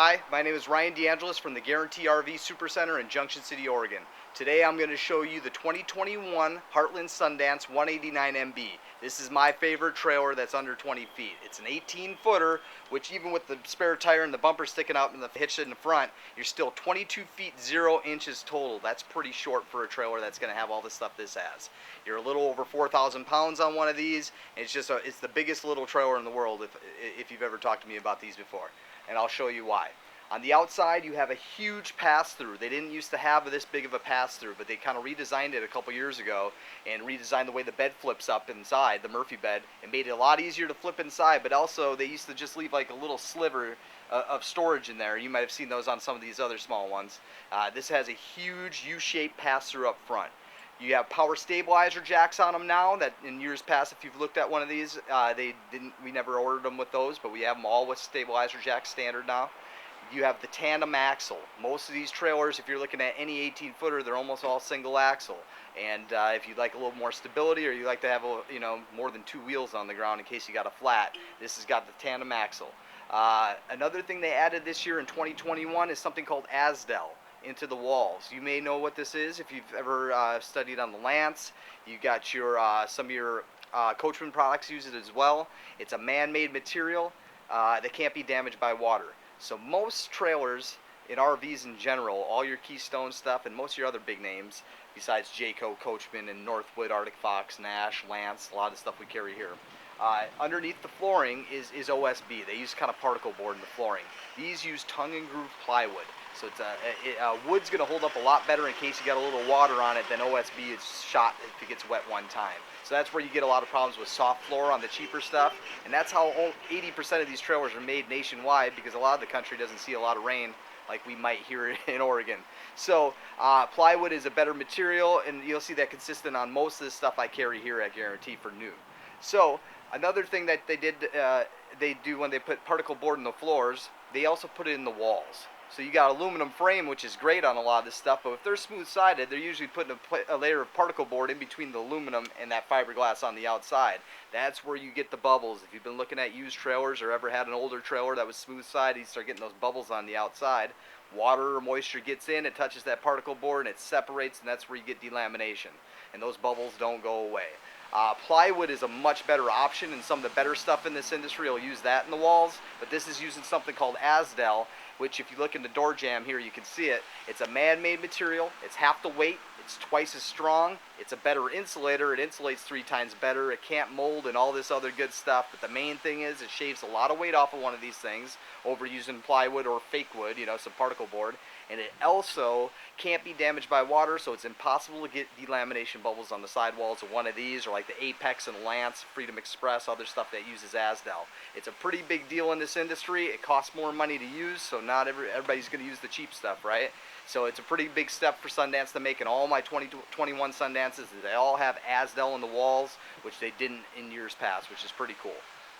Hi, my name is Ryan.DeAngelis from the Guaranty RV Supercenter in Junction City, Oregon. Today I'm going to show you the 2021 Heartland Sundance 189MB. This is my favorite trailer that's under 20 feet. It's an 18-footer, which even with the spare tire and the bumper sticking out and the hitch in the front, you're still 22 feet 0 inches total. That's pretty short for a trailer that's going to have all the stuff this has. You're a little over 4,000 pounds on one of these. And it's the biggest little trailer in the world if you've ever talked to me about these before. And I'll show you why. On the outside, you have a huge pass-through. They didn't used to have this big of a pass-through, but they kind of redesigned it a couple years ago and redesigned the way the bed flips up inside, the Murphy bed, and made it a lot easier to flip inside, but also they used to just leave like a little sliver of storage in there. You might have seen those on some of these other small ones. This has a huge U-shaped pass-through up front. You have power stabilizer jacks on them now that in years past, if you've looked at one of these, we never ordered them with those, but we have them all with stabilizer jacks standard now. You have the tandem axle. Most of these trailers, if you're looking at any 18-footer, they're almost all single axle. And if you'd like a little more stability, or you like to have more than two wheels on the ground in case you got a flat, this has got the tandem axle. Another thing they added this year in 2021 is something called ASDEL into the walls. You may know what this is if you've ever studied on the Lance. You got some of your Coachman products use it as well. It's a man-made material that can't be damaged by water. So most trailers in RVs in general, all your Keystone stuff and most of your other big names, besides Jayco, Coachman, and Northwood, Arctic Fox, Nash, Lance, a lot of stuff we carry here. Underneath the flooring is OSB. They use kind of particle board in the flooring. These use tongue and groove plywood. So wood's going to hold up a lot better in case you got a little water on it than OSB is shot if it gets wet one time. So that's where you get a lot of problems with soft floor on the cheaper stuff. And that's how 80% of these trailers are made nationwide, because a lot of the country doesn't see a lot of rain like we might here in Oregon. So plywood is a better material, and you'll see that consistent on most of the stuff I carry here at Guaranty for new. So another thing that they do when they put particle board in the floors, they also put it in the walls. So you got aluminum frame, which is great on a lot of this stuff, but if they're smooth-sided, they're usually putting a layer of particle board in between the aluminum and that fiberglass on the outside. That's where you get the bubbles. If you've been looking at used trailers or ever had an older trailer that was smooth-sided, you start getting those bubbles on the outside. Water or moisture gets in, it touches that particle board, and it separates, and that's where you get delamination. And those bubbles don't go away. Plywood is a much better option, and some of the better stuff in this industry will use that in the walls, but this is using something called ASDEL, which if you look in the door jamb here, you can see it. It's a man-made material. It's half the weight. It's twice as strong. It's a better insulator. It insulates 3 times better. It can't mold and all this other good stuff, but the main thing is it shaves a lot of weight off of one of these things over using plywood or fake wood, some particle board. And it also can't be damaged by water, so it's impossible to get delamination bubbles on the sidewalls of one of these, or like the Apex and Lance, Freedom Express, other stuff that uses ASDEL. It's a pretty big deal in this industry. It costs more money to use, so not everybody's going to use the cheap stuff, right? So it's a pretty big step for Sundance to make, and all my 2021 Sundances, they all have ASDEL in the walls, which they didn't in years past, which is pretty cool.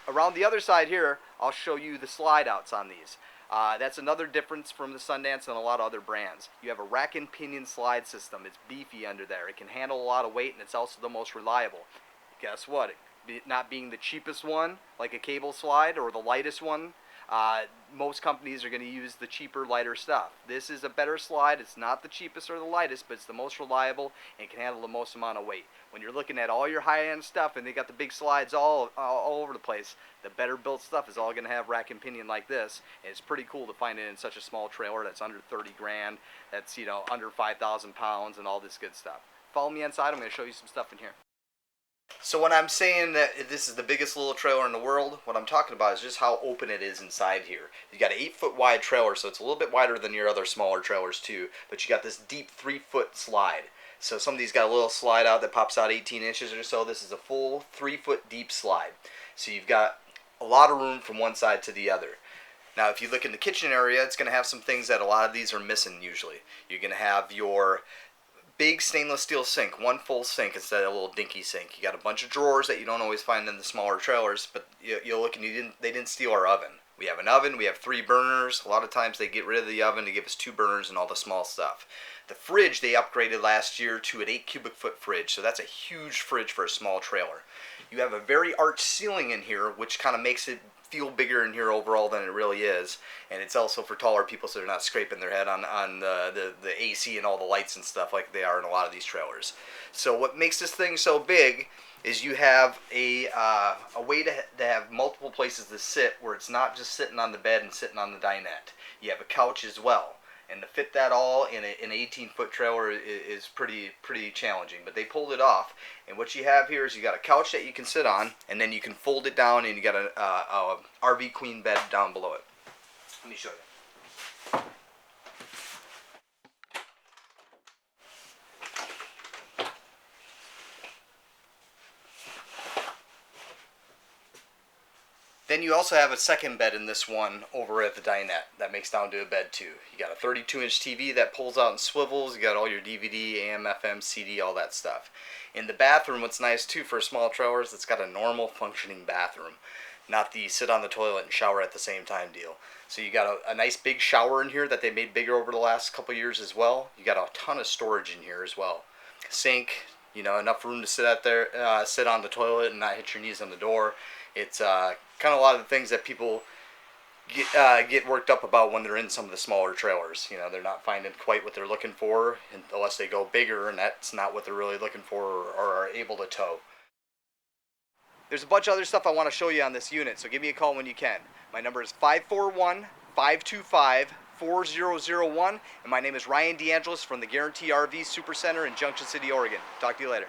Around the other side here, I'll show you the slide outs on these. That's another difference from the Sundance and a lot of other brands. You have a rack and pinion slide system. It's beefy under there. It can handle a lot of weight, and it's also the most reliable. Guess what? Not being the cheapest one, like a cable slide, or the lightest one, most companies are going to use the cheaper, lighter stuff. This is a better slide. It's not the cheapest or the lightest, but it's the most reliable and can handle the most amount of weight. When you're looking at all your high-end stuff and they got the big slides all over the place, the better built stuff is all going to have rack and pinion like this. And it's pretty cool to find it in such a small trailer that's under 30 grand, that's under 5,000 pounds and all this good stuff. Follow me inside. I'm going to show you some stuff in here. So when I'm saying that this is the biggest little trailer in the world, what I'm talking about is just how open it is inside here. You got an 8-foot wide trailer, so it's a little bit wider than your other smaller trailers too, but you got this deep 3-foot slide. So some of these got a little slide out that pops out 18 inches or so. This is a full 3-foot deep slide. So you've got a lot of room from one side to the other. Now if you look in the kitchen area, it's going to have some things that a lot of these are missing usually. You're going to have your big stainless steel sink, one full sink instead of a little dinky sink. You got a bunch of drawers that you don't always find in the smaller trailers, but you'll look and they didn't steal our oven. We have an oven, we have 3 burners. A lot of times they get rid of the oven to give us 2 burners and all the small stuff. The fridge they upgraded last year to an 8 cubic foot fridge, so that's a huge fridge for a small trailer. You have a very arched ceiling in here, which kind of makes it feel bigger in here overall than it really is, and it's also for taller people, so they're not scraping their head on the AC and all the lights and stuff like they are in a lot of these trailers. So what makes this thing so big is you have a way to have multiple places to sit, where it's not just sitting on the bed and sitting on the dinette. You have a couch as well. And to fit that all in an 18-foot trailer is pretty challenging. But they pulled it off. And what you have here is you got a couch that you can sit on, and then you can fold it down, and you got a RV queen bed down below it. Let me show you. Then you also have a second bed in this one over at the dinette that makes down to a bed too. You got a 32-inch TV that pulls out and swivels. You got all your DVD, AM, FM, CD, all that stuff. In the bathroom, what's nice too for a small trailer is it's got a normal functioning bathroom, not the sit on the toilet and shower at the same time deal. So you got a nice big shower in here that they made bigger over the last couple years as well. You got a ton of storage in here as well. Sink, you know, enough room to sit out there, sit on the toilet and not hit your knees on the door. It's kind of a lot of the things that people get worked up about when they're in some of the smaller trailers. You know, they're not finding quite what they're looking for unless they go bigger, and that's not what they're really looking for or are able to tow. There's a bunch of other stuff I want to show you on this unit, so give me a call when you can. My number is 541-525-4001, and my name is Ryan.DeAngelis from the Guaranty RV Supercenter in Junction City, Oregon. Talk to you later.